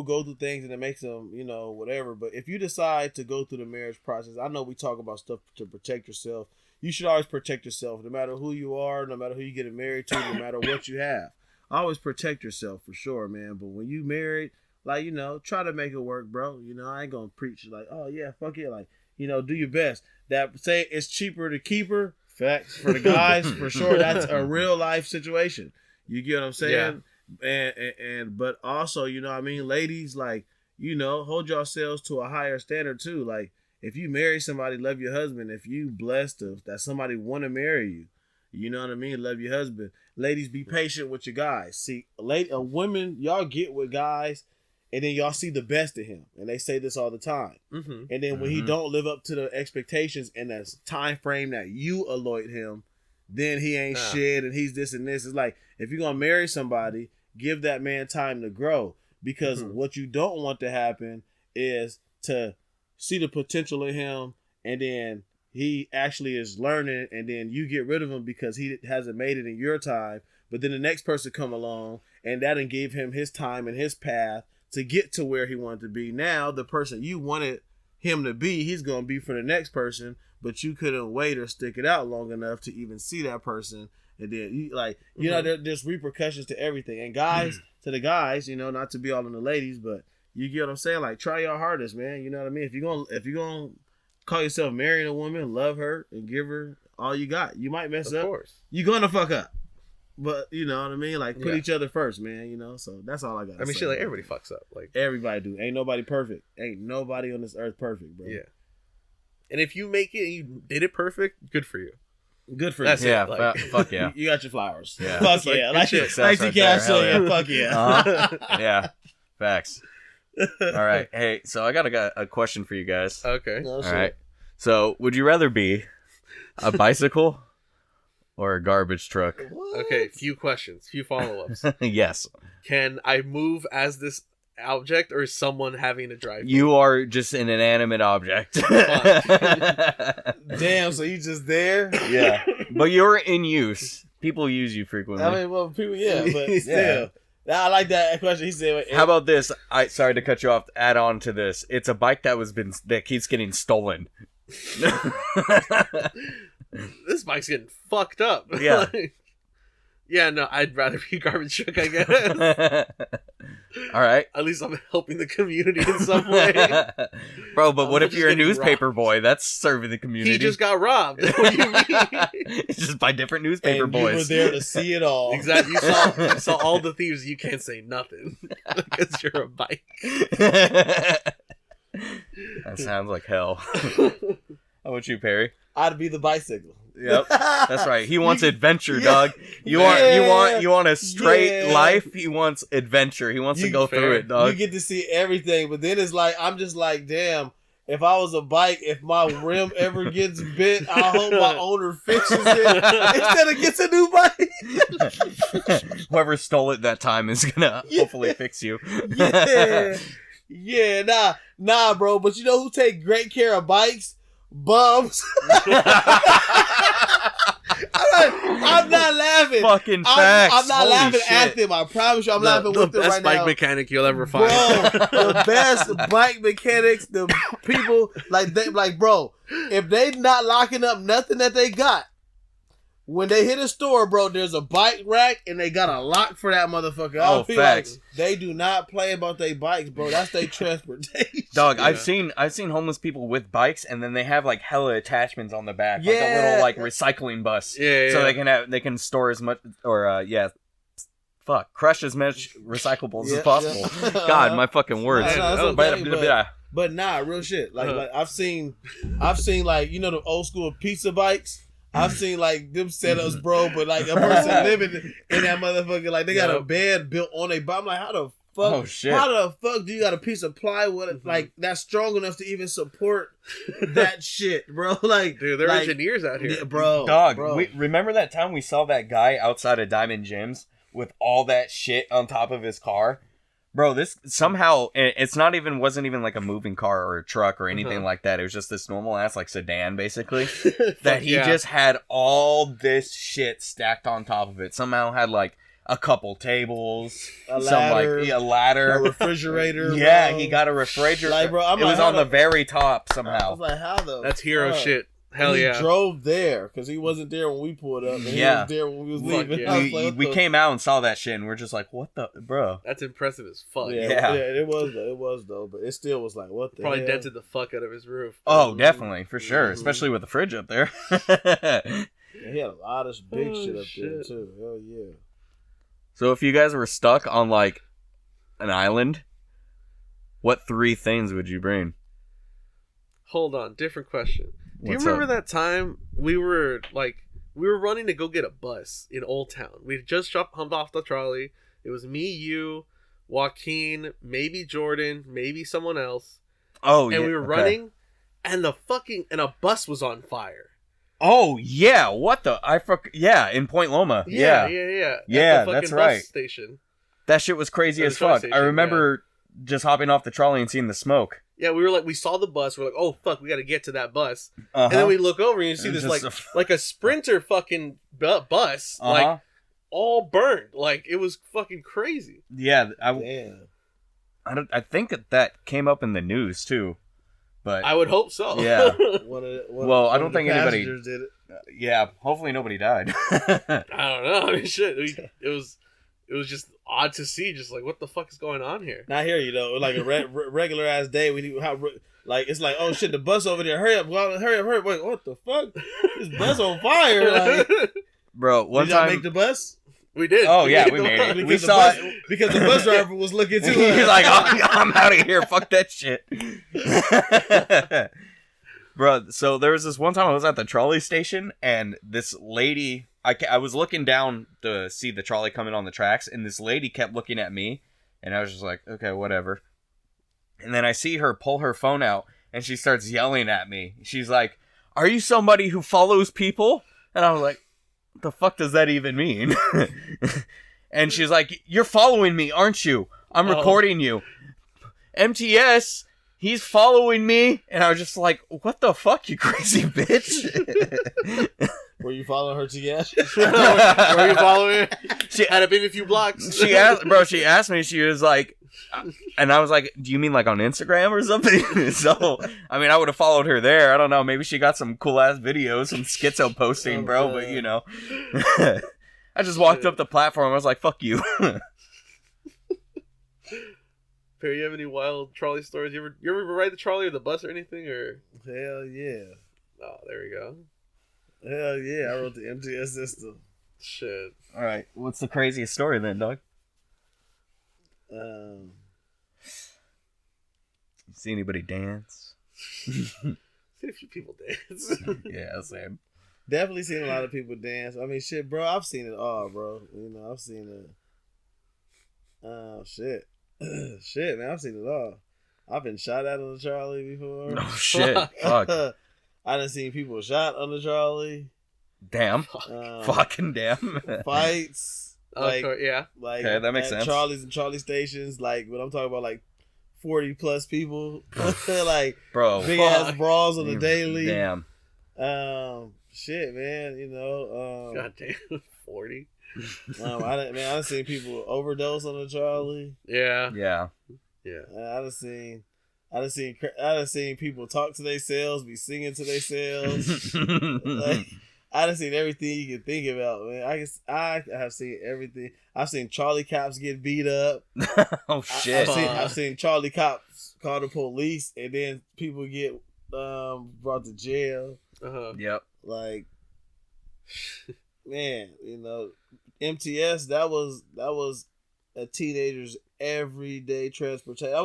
go through things and it makes them, whatever. But if you decide to go through the marriage process, I know we talk about stuff to protect yourself. You should always protect yourself, no matter who you are, no matter who you get married to, no matter what you have. Always protect yourself for sure, man. But when you married, like, try to make it work, bro. I ain't gonna preach like, oh yeah, fuck it, like, do your best. That say it's cheaper to keep her. Facts for the guys, for sure. That's a real life situation. You get what I'm saying? Yeah. And but also, ladies, like, hold yourselves to a higher standard too. Like, if you marry somebody, love your husband. If you blessed that somebody want to marry you, you know what I mean? Love your husband. Ladies, be patient with your guys. See, women, y'all get with guys, and then y'all see the best of him. And they say this all the time. Mm-hmm. And then when he don't live up to the expectations and the time frame that you allotted him, then he ain't shit and he's this and this. It's like, if you're going to marry somebody, give that man time to grow. Because what you don't want to happen is to see the potential in him and then he actually is learning, and then you get rid of him because he hasn't made it in your time. But then the next person come along, and that didn't give him his time and his path to get to where he wanted to be. Now the person you wanted him to be, he's gonna be for the next person, but you couldn't wait or stick it out long enough to even see that person. And then there's repercussions to everything. And guys, to the guys, not to be all on the ladies, but you get what I'm saying. Like, try your hardest, man. You know what I mean? If you're gonna call yourself marrying a woman, love her and give her all you got. You might mess up. Of course. You're gonna fuck up. But you know what I mean? Like, put each other first, man, so that's all I got. I mean, shit, like, everybody fucks up. Like, everybody do. Ain't nobody perfect. Ain't nobody on this earth perfect, bro. Yeah. And if you make it and you did it perfect, good for you. Good for you. Yeah, like, fuck yeah. You got your flowers. Yeah. Fuck yeah. Like TK saying, fuck yeah. Yeah. Facts. All right. Hey, so I got a question for you guys. Okay. No, all right. So, would you rather be a bicycle or a garbage truck? What? Okay, few questions, few follow-ups. Yes. Can I move as this object, or is someone having to drive me? You are just an inanimate object. Damn, so you just there? Yeah. But you're in use. People use you frequently. I mean, well, people, yeah, but still. I like that question. He said, "How about this? Sorry to cut you off. Add on to this. It's a bike that keeps getting stolen. This bike's getting fucked up. Yeah, yeah. No, I'd rather be a garbage truck, I guess. All right. At least I'm helping the community in some way, bro. But what if you're a newspaper boy? That's serving the community. He just got robbed. What do you mean? It's just by different newspaper boys. You were there to see it all. Exactly. You saw all the thieves. You can't say nothing because you're a bike. That sounds like hell. How about you, Perry? I'd be the bicycle. Yep, that's right. He wants adventure, dog. You want a straight life. He wants adventure. He wants to go through it, dog. You get to see everything, but then it's like, I'm just like, damn. If I was a bike, if my rim ever gets bit, I hope my owner fixes it instead of gets a new bike. Whoever stole it that time is gonna hopefully fix you. Yeah, nah, bro. But you know who take great care of bikes? Bums. I'm not laughing. Fucking facts. I'm not Holy laughing shit. at them. I promise you, I'm laughing with them right now. The best bike mechanic you'll ever find. Bro, the best bike mechanics, the people bro, if they not locking up nothing that they got, when they hit a store, bro, there's a bike rack and they got a lock for that motherfucker. Oh, facts. Like they do not play about their bikes, bro. That's their transportation. Dog, yeah. I've seen homeless people with bikes and then they have like hella attachments on the back, like a little like recycling bus. Yeah. So they can store as much crush as much recyclables as possible. Yeah. God, my fucking words. But nah, real shit. Like I've seen like, you know, the old school pizza bikes. I've seen like them setups, bro, but like a person living in that motherfucker, like they got a bed built on a bike. I'm like, how the fuck? Oh shit! How the fuck do you got a piece of plywood like that's strong enough to even support that shit, bro? Like, dude, they're like, engineers out here, bro. Dog, bro. remember that time we saw that guy outside of Diamond Gyms with all that shit on top of his car? Bro, this somehow wasn't even like a moving car or a truck or anything like that. It was just this normal ass like sedan basically that he just had all this shit stacked on top of it. Somehow had like a couple tables, a ladder, a refrigerator. Yeah, bro. He got a refrigerator. Like, bro, it was on the very top somehow. I was like, how the That's hero fuck? shit. Hell and yeah. He drove there because he wasn't there when we pulled up. And he was there when we was leaving. Yeah. We came out and saw that shit and we're just like, what the, bro? That's impressive as fuck. Yeah, it was though. But it still was like, what the Probably hell? dented the fuck out of his roof. Oh, definitely, for sure. Especially with the fridge up there. Yeah, he had a lot of big shit up there too. Hell yeah. So if you guys were stuck on like an island, what 3 things would you bring? Hold on, different question. Do What's you remember up? that time we were running to go get a bus in Old Town? We just humped off the trolley. It was me, you, Joaquin, maybe Jordan, maybe someone else. Oh, and we were running, and a bus was on fire. Oh yeah, what the? In Point Loma. Yeah, At the fucking that's bus right. Station. That shit was crazy as fuck. I remember just hopping off the trolley and seeing the smoke. Yeah, we saw the bus. We're like, oh fuck, we got to get to that bus. Uh-huh. And then we look over and you see And this just like a Sprinter fucking bus, like all burned. Like it was fucking crazy. Yeah, Damn. I think that came up in the news too, but I would hope so. Yeah. I don't think anybody did it. Yeah, hopefully nobody died. I don't know. I mean, shit. It was just odd to see. Just like, what the fuck is going on here? Not here, you know, like a regular ass day. We do it's like, oh shit, the bus over there. Hurry up! Hurry up! Wait, what the fuck? This bus on fire! Like, bro, one did y'all time make the bus? We did. Oh yeah, we made it. Because We saw it because the bus driver was looking too. He's like, oh, I'm out of here. Fuck that shit. Bro, so there was this one time I was at the trolley station and this lady, I was looking down to see the trolley coming on the tracks and this lady kept looking at me and I was just like, okay, whatever. And then I see her pull her phone out and she starts yelling at me. She's like, are you somebody who follows people? And I was like, what the fuck does that even mean? And she's like, you're following me, aren't you? I'm recording you. MTS, he's following me. And I was just like, what the fuck, you crazy bitch? Were you following her to yes? Were you following her? She had been a few blocks. She asked me, she was like, and I was like, do you mean like on Instagram or something? So, I mean, I would have followed her there. I don't know. Maybe she got some cool ass videos, some schizo posting, bro. But, you know, I just walked up the platform. I was like, fuck you. Perry, you have any wild trolley stories? You ever ride the trolley or the bus or anything? Or Hell yeah. Oh, there we go. Hell yeah. I wrote the MTS system. Shit. All right. What's the craziest story then, dog? See anybody dance? Seen a few people dance. Yeah, same. Definitely seen a lot of people dance. I mean, shit, bro. I've seen it all, bro. You know, I've seen it. Oh, shit. Shit, man. I've seen it all. I've been shot at on the trolley before. Oh, shit. Fuck. I done seen people shot on the trolley. Damn. Fucking damn. Fights. Like, yeah. Like, okay, that makes sense. Charlie's and Charlie stations, like, when I'm talking about, like, 40 plus people. Like, bro, big ass brawls on the daily. Damn. Shit, man, you know. God damn, 40. I done seen people overdose on the trolley. Yeah. Yeah. Yeah. I done seen people talk to themselves, be singing to themselves. Like, I done seen everything you can think about, man. I have seen everything. I've seen Charlie cops get beat up. Oh shit! I've seen Charlie cops call the police, and then people get brought to jail. Yep. Like, man, you know, MTS. That was a teenager's everyday transportation. That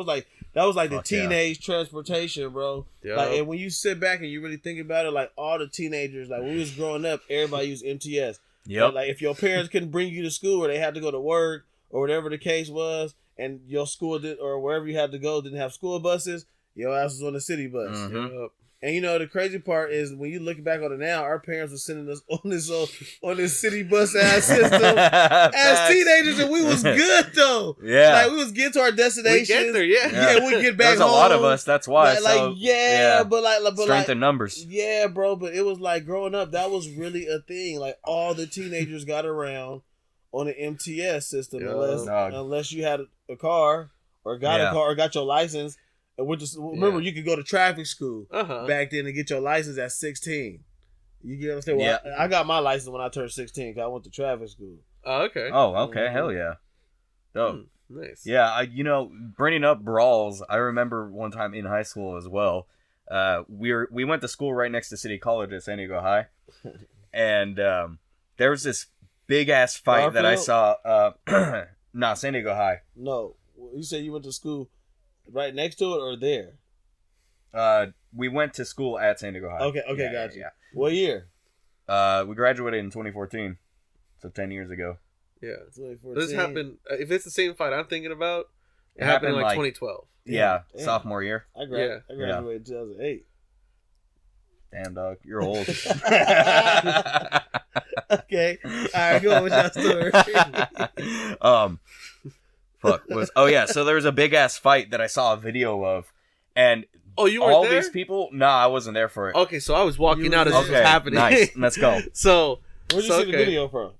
was like the teenage transportation, bro. Yep. Like, and when you sit back and you really think about it, like all the teenagers, like when we was growing up, everybody used MTS. Yep. Like if your parents couldn't bring you to school or they had to go to work or whatever the case was, and your school did, or wherever you had to go didn't have school buses, your ass was on the city bus. Mm-hmm. And you know the crazy part is when you look back on it now, our parents were sending us on this city bus ass system as teenagers, and we was good though. Yeah, like we was getting to our destination. We get there, yeah, we get back. There's home. a lot of us. That's why. But strength in numbers. Yeah, bro. But it was like growing up, that was really a thing. Like all the teenagers got around on the MTS system, unless you had a car or got a car or got your license. And remember, you could go to traffic school back then and get your license at 16. You get what I'm saying? Well, I got my license when I turned 16 because I went to traffic school. Oh, okay. Oh, okay. Hell yeah. Dope. Nice. Yeah, bringing up brawls, I remember one time in high school as well. We went to school right next to City College at San Diego High. And there was this big-ass fight that I saw. San Diego High. No. You said you went to school right next to it or there? We went to school at San Diego High. Okay, gotcha. Yeah. What year? We graduated in 2014, so 10 years ago. Yeah, 2014. This happened. If it's the same fight I'm thinking about, it happened in like 2012. Yeah, sophomore year. I graduated in 2008. Damn, dog, you're old. Okay, all right, go on with your story. So there was a big ass fight that I saw a video of, and you were all there? These people. No, I wasn't there for it. Okay, so I was walking out as this was happening. Nice, let's go. So where'd you see the video from?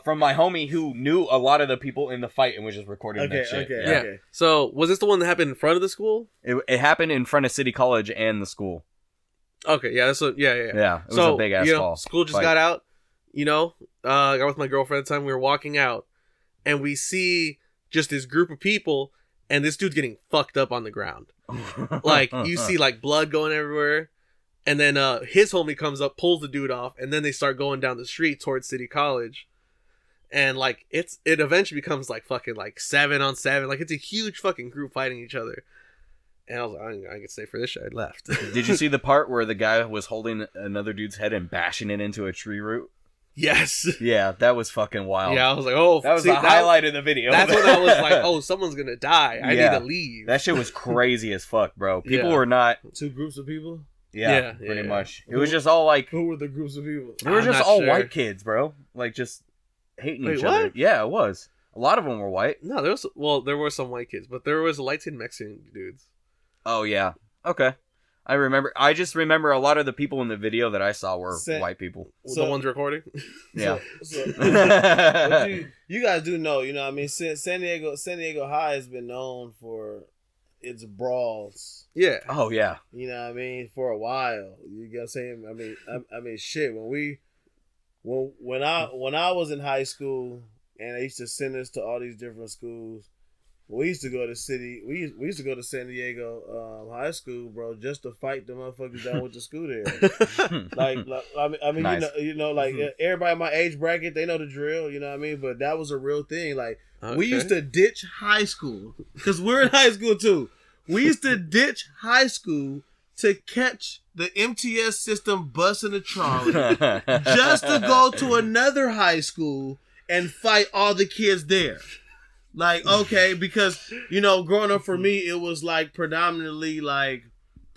From my homie who knew a lot of the people in the fight and was just recording that shit. Okay. So was this the one that happened in front of the school? It happened in front of City College and the school. Okay, yeah, that's Yeah, it was a big ass fall. School just got out. I got with my girlfriend at the time. We were walking out, and we see just this group of people, and this dude's getting fucked up on the ground. Like, you see, like, blood going everywhere. And then his homie comes up, pulls the dude off, and then they start going down the street towards City College. And, like, it eventually becomes, like, fucking, like, 7-on-7. Like, it's a huge fucking group fighting each other. And I was like, I could stay for this shit. I left. Did you see the part where the guy was holding another dude's head and bashing it into a tree root? Yes. Yeah, that was fucking wild. Yeah, I was like, oh. That was the highlight of the video. That's when I was like, oh, someone's going to die. I need to leave. That shit was crazy as fuck, bro. People were not... Two groups of people? Yeah, pretty much. It was just all like... Who were the groups of people? They were just all white kids, bro. Like, just hating each other. Yeah, it was. A lot of them were white. No, there were some white kids, but there was light-skinned Mexican dudes. Oh, yeah. Okay. I just remember a lot of the people in the video that I saw were white people. The ones recording? Yeah. You guys do know, what I mean? San Diego High has been known for its brawls. Yeah. Oh, yeah. You know what I mean? For a while. You get what I'm saying? I mean, shit. When I was in high school and they used to send us to all these different schools, we used to go to we used to go to San Diego high school, bro, just to fight the motherfuckers that went to school there. Nice. Everybody in my age bracket, they know the drill, you know what I mean? But that was a real thing. Like, we used to ditch high school because we're in high school too. We used to ditch high school to catch the MTS system bus in the trolley just to go to another high school and fight all the kids there. Like, okay, because, growing up for me, it was, like, predominantly, like,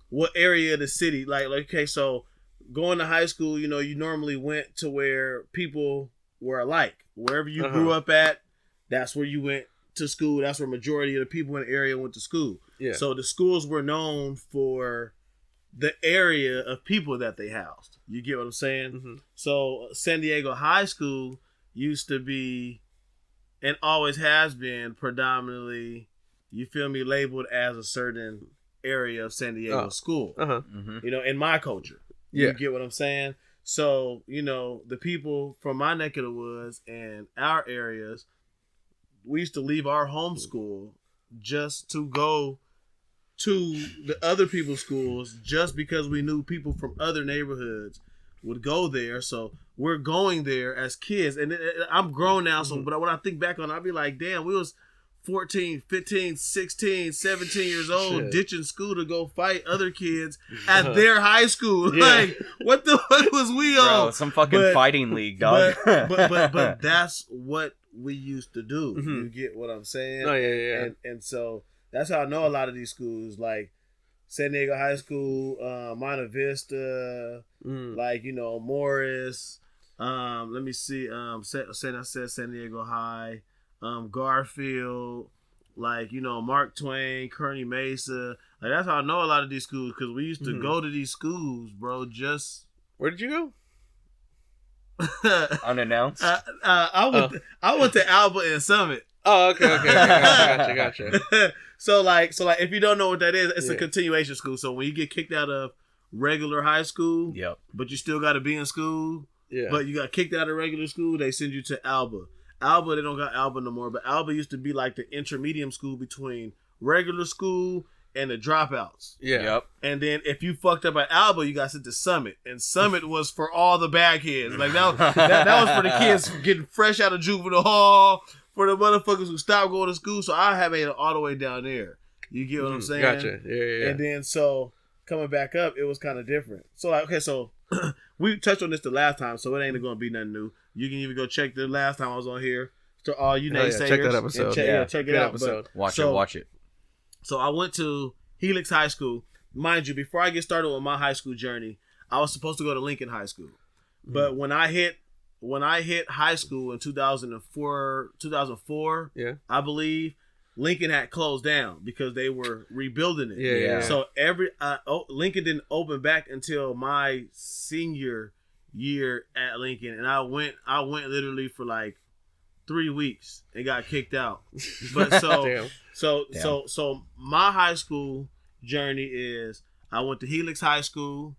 what area of the city. Like, okay, so going to high school, you normally went to where people were alike. Wherever you grew up at, that's where you went to school. That's where majority of the people in the area went to school. Yeah. So the schools were known for the area of people that they housed. You get what I'm saying? Mm-hmm. So San Diego High School used to be... and always has been predominantly, you feel me, labeled as a certain area of San Diego school. Mm-hmm. In my culture. Yeah. You get what I'm saying? So, the people from my neck of the woods and our areas, we used to leave our home school just to go to the other people's schools just because we knew people from other neighborhoods would go there. So we're going there as kids, and I'm grown now, so but when I think back on it, I'll be like, damn, we was 14, 15, 16, 17 years old, ditching school to go fight other kids at their high school. Yeah. Like, what the fuck was we on? Some fucking fighting league, dog. But that's what we used to do. Mm-hmm. You get what I'm saying? Oh yeah. And so that's how I know a lot of these schools, like San Diego High School, Monte Vista, like Morris. Let me see. I said San Diego High, Garfield, like Mark Twain, Kearney Mesa. Like that's how I know a lot of these schools because we used to go to these schools, bro. Just where did you go? Unannounced. I went to Alba and Summit. Oh, okay. Gotcha. So if you don't know what that is, it's a continuation school. So when you get kicked out of regular high school, but you still got to be in school, but you got kicked out of regular school, they send you to Alba. Alba, they don't got Alba no more, but Alba used to be like the intermediate school between regular school and the dropouts. And then if you fucked up at Alba, you got sent to Summit, and Summit was for all the bad kids. Like that was for the kids getting fresh out of juvenile hall, for the motherfuckers who stopped going to school. So I have made it all the way down there. You get what I'm saying? Gotcha. Yeah. And then so coming back up, it was kind of different. So like, okay, so we touched on this the last time, so it ain't going to be nothing new. You can even go check the last time I was on here. So all you naysayers, check that episode. Check it out. Episode. Watch it. So I went to Helix High School. Mind you, before I get started with my high school journey, I was supposed to go to Lincoln High School. But when I hit high school in 2004, I believe, Lincoln had closed down because they were rebuilding it. Yeah. So Lincoln didn't open back until my senior year at Lincoln, and I went literally for like 3 weeks and got kicked out. But so my high school journey is I went to Helix High School.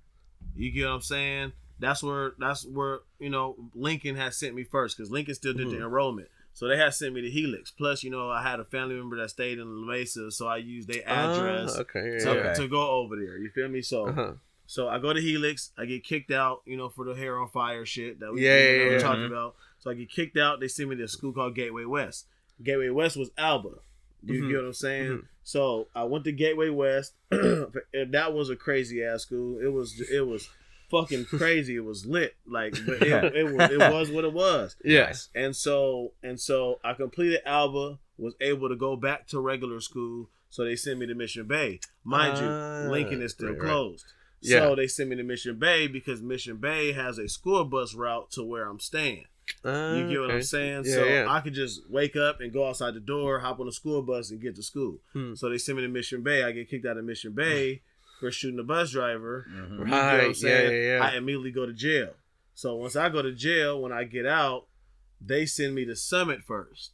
You get what I'm saying? That's where Lincoln had sent me first because Lincoln still did the enrollment. So they had sent me to Helix. Plus, I had a family member that stayed in La Mesa, so I used their address to go over there. You feel me? So so I go to Helix. I get kicked out, for the hair on fire shit that we talked about. So I get kicked out. They send me to a school called Gateway West. Gateway West was Alba. You get what I'm saying? So I went to Gateway West. That was a crazy ass school. It was fucking crazy. It was lit. Like, but it was what it was. Yes. And so I completed Alba. Was able to go back to regular school. So they sent me to Mission Bay. Mind you, Lincoln is still closed. Yeah. So they sent me to Mission Bay because Mission Bay has a school bus route to where I'm staying. You get what I'm saying? I could just wake up and go outside the door, hop on the school bus, and get to school. So they send me to Mission Bay. I get kicked out of Mission Bay for shooting the bus driver. You get what I'm saying? I immediately go to jail. So once I go to jail, when I get out, they send me to Summit first.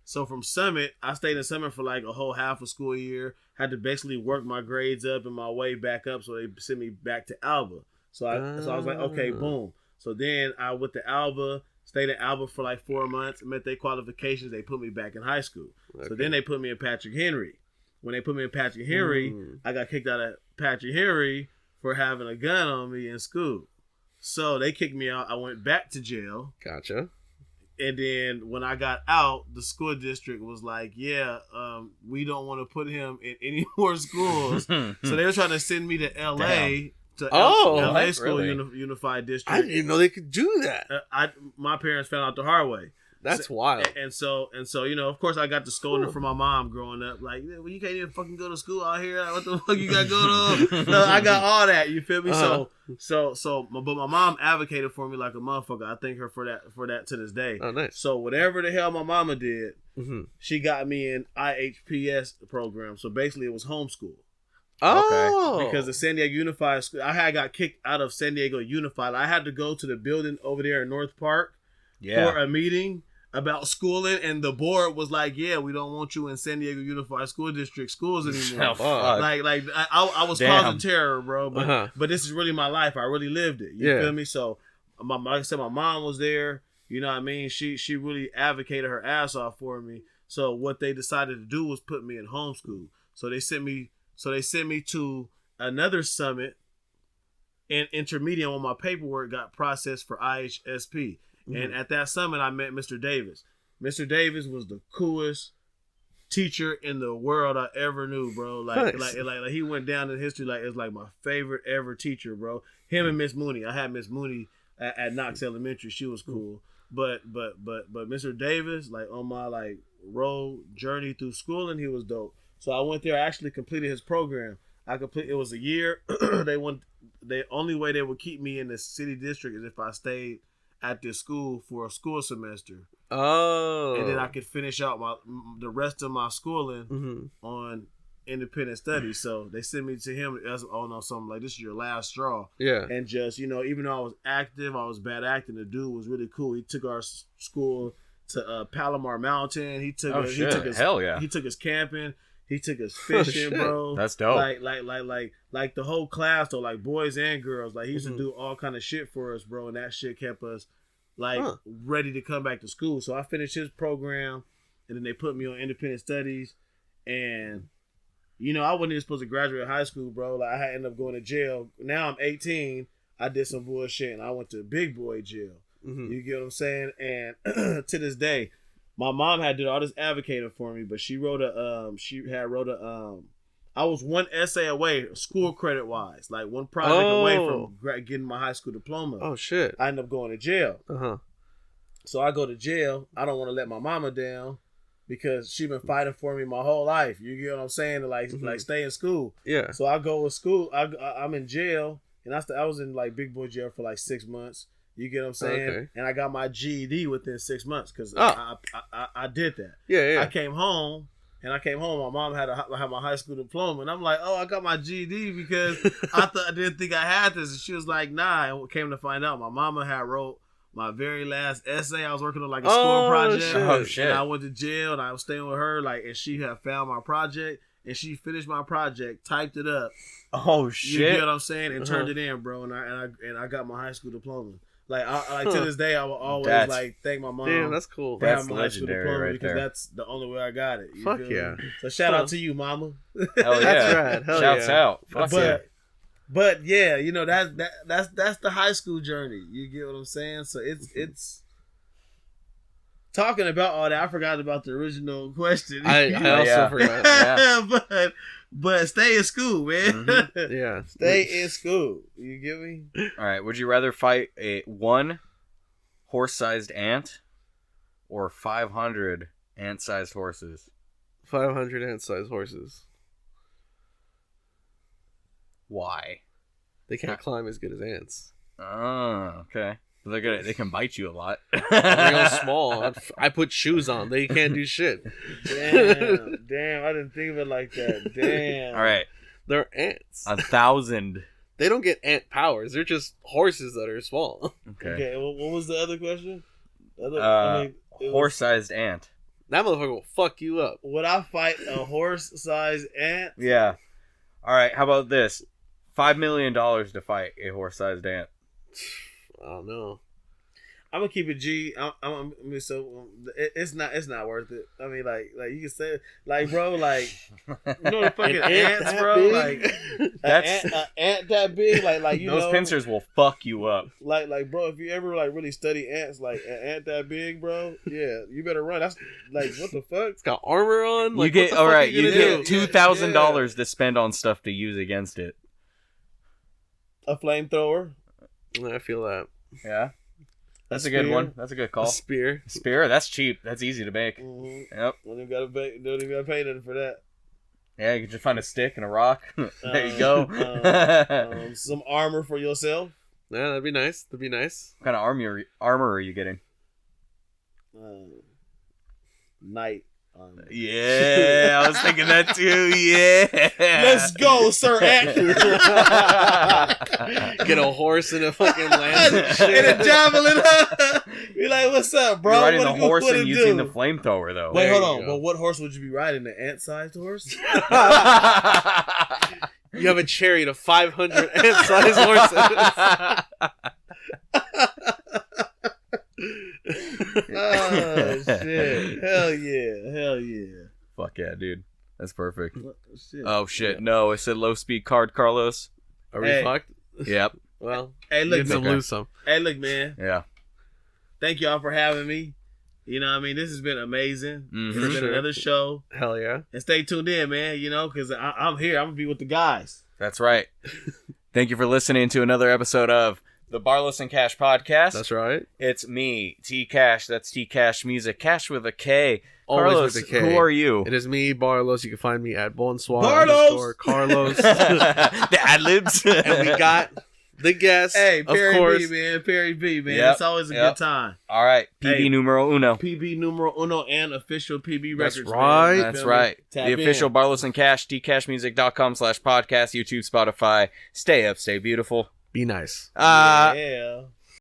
So from Summit, I stayed in Summit for like a whole half a school year. Had to basically work my grades up and my way back up. So they sent me back to Alba. So I was like, okay, boom. So then I went to Alba. Stayed at Alba for like 4 months, met their qualifications. They put me back in high school. So then they put me in Patrick Henry. When they put me in Patrick Henry, I got kicked out of Patrick Henry for having a gun on me in school. So they kicked me out. I went back to jail. Gotcha. And then when I got out, the school district was like, we don't want to put him in any more schools. So they were trying to send me to L.A., to LA School really? Unified District. I didn't even know they could do that. My parents found out the hard way. That's wild. And so, of course, I got the scolding from my mom growing up. Like, well, you can't even fucking go to school out here. What the fuck you got going on? No, I got all that. You feel me? But my mom advocated for me like a motherfucker. I thank her for that to this day. Oh, nice. So whatever the hell my mama did, she got me in IHPS program. So basically, it was homeschool. Oh, okay. Because the San Diego Unified School, I got kicked out of San Diego Unified. I had to go to the building over there in North Park for a meeting about schooling, and the board was like, "Yeah, we don't want you in San Diego Unified School District schools anymore." I was causing terror, bro. But this is really my life. I really lived it. You feel me? So, like I said, my mom was there. You know what I mean? She really advocated her ass off for me. So what they decided to do was put me in homeschool. So they sent me to another summit and intermediate when my paperwork got processed for IHSP. And at that summit, I met Mr. Davis. Mr. Davis was the coolest teacher in the world I ever knew, bro. Like he went down in history like it's like my favorite ever teacher, bro. Him and Miss Mooney. I had Miss Mooney at Knox Elementary. She was cool. But Mr. Davis, like on my like road journey through schooling, he was dope. So I went there. I actually completed his program. It was a year. The only way they would keep me in the city district is if I stayed at this school for a school semester. Oh. And then I could finish out the rest of my schooling on independent studies. So they sent me to him as something like, this is your last straw. Yeah. And just, even though I was active, I was bad acting, the dude was really cool. He took our school to Palomar Mountain. He took us camping. He took us fishing, bro. That's dope. Like the whole class, though, like boys and girls. Like he used to do all kind of shit for us, bro. And that shit kept us ready to come back to school. So I finished his program, and then they put me on independent studies. And I wasn't even supposed to graduate high school, bro. Like I ended up going to jail. Now I'm 18. I did some bullshit, and I went to big boy jail. You get what I'm saying? And to this day, my mom had did all this advocating for me, but she wrote I was one essay away, school credit wise, like one project away from getting my high school diploma. Oh shit! I ended up going to jail. So I go to jail. I don't want to let my mama down because she been fighting for me my whole life. You get what I'm saying? To like stay in school. Yeah. So I go to school. I'm in jail, and I was in like big boy jail for like 6 months. You get what I'm saying? Okay. And I got my GED within 6 months because I did that. Yeah. I came home. My mom had my high school diploma, and I'm like, oh, I got my GED because I didn't think I had this, and she was like, nah. And came to find out, my mama had wrote my very last essay. I was working on like a school project. Shit. And I went to jail, and I was staying with her, and she had found my project, and she finished my project, typed it up. Oh shit! You get what I'm saying? And turned it in, bro. And I got my high school diploma. Like to this day, I will always thank my mom. Damn, that's cool. That's legendary, right because there. That's the only way I got it. Fuck yeah! So shout out to you, mama. Hell yeah! That's right. Hell Shouts out. Fuck yeah! But yeah, that's the high school journey. You get what I'm saying? So it's talking about all that. I forgot about the original question. I also forgot. Yeah. But stay in school, man. Yeah. Stay in school. You get me? All right. Would you rather fight one horse-sized ant or 500 ant-sized horses? 500 ant-sized horses. Why? They can't climb as good as ants. Oh, okay. They can bite you a lot. They're all small. I put shoes on. They can't do shit. Damn! I didn't think of it like that. Damn. All right. They're ants. 1,000. They don't get ant powers. They're just horses that are small. Okay. What was the other question? Horse-sized ant. That motherfucker will fuck you up. Would I fight a horse-sized ant? Yeah. All right. How about this? $5 million to fight a horse-sized ant. I don't know. I'm gonna keep it G. It's not worth it. I mean, like you can say, like, bro, like, you know the fucking ants, bro, big? Like that's an ant that big, like you those know, pincers will fuck you up. Like, bro, if you ever like really study ants, like an ant that big, bro, yeah, you better run. That's like, what the fuck? It's got armor on. Like, you get You get $2,000 to spend on stuff to use against it. A flamethrower. I feel that. Yeah. That's a good one. That's a good call. A spear. That's cheap. That's easy to make. Mm-hmm. Yep. Don't even gotta pay nothing for that. Yeah, you can just find a stick and a rock. There you go. Some armor for yourself. Yeah, that'd be nice. What kind of armor are you getting? Knight. Yeah, I was thinking that too. Yeah. Let's go, Sir Action. Get a horse and a fucking lance and a javelin. Be like, what's up, bro? You're riding the horse and using the flamethrower, though. Wait, hold on. But what horse would you be riding? The ant-sized horse? You have a chariot of 500 ant-sized horses. Oh shit! Hell yeah! Fuck yeah, dude! That's perfect. Shit. Oh shit! Yeah. No, it said low speed card, Carlos. Are we fucked? Yep. Well, hey, look, lose some. Hey, look, man. Yeah. Thank y'all for having me. You know what I mean? This has been amazing. Mm-hmm. It's been another show. Hell yeah! And stay tuned in, man. You know, because I'm here. I'm gonna be with the guys. That's right. Thank you for listening to another episode of the Barlos and Kash Podcast. That's right. It's me, T Cash. That's T Cash Music. Cash with a K. Always Carlos, with a K. who are you? It is me, Barlos. You can find me at Bonsoir Barlos! Carlos. The ad-libs. And we got the guest, Hey, of Perry course. B, man. Perry B, man. Yep, It's always a yep. good time. All right. PB Hey. numero uno. PB numero uno and official PB That's Records. right. Man. That's Feel me? right. Tap The in. official Barlos and Cash, tcashmusic.com/podcast, YouTube, Spotify. Stay up, stay beautiful. Be nice. Yeah.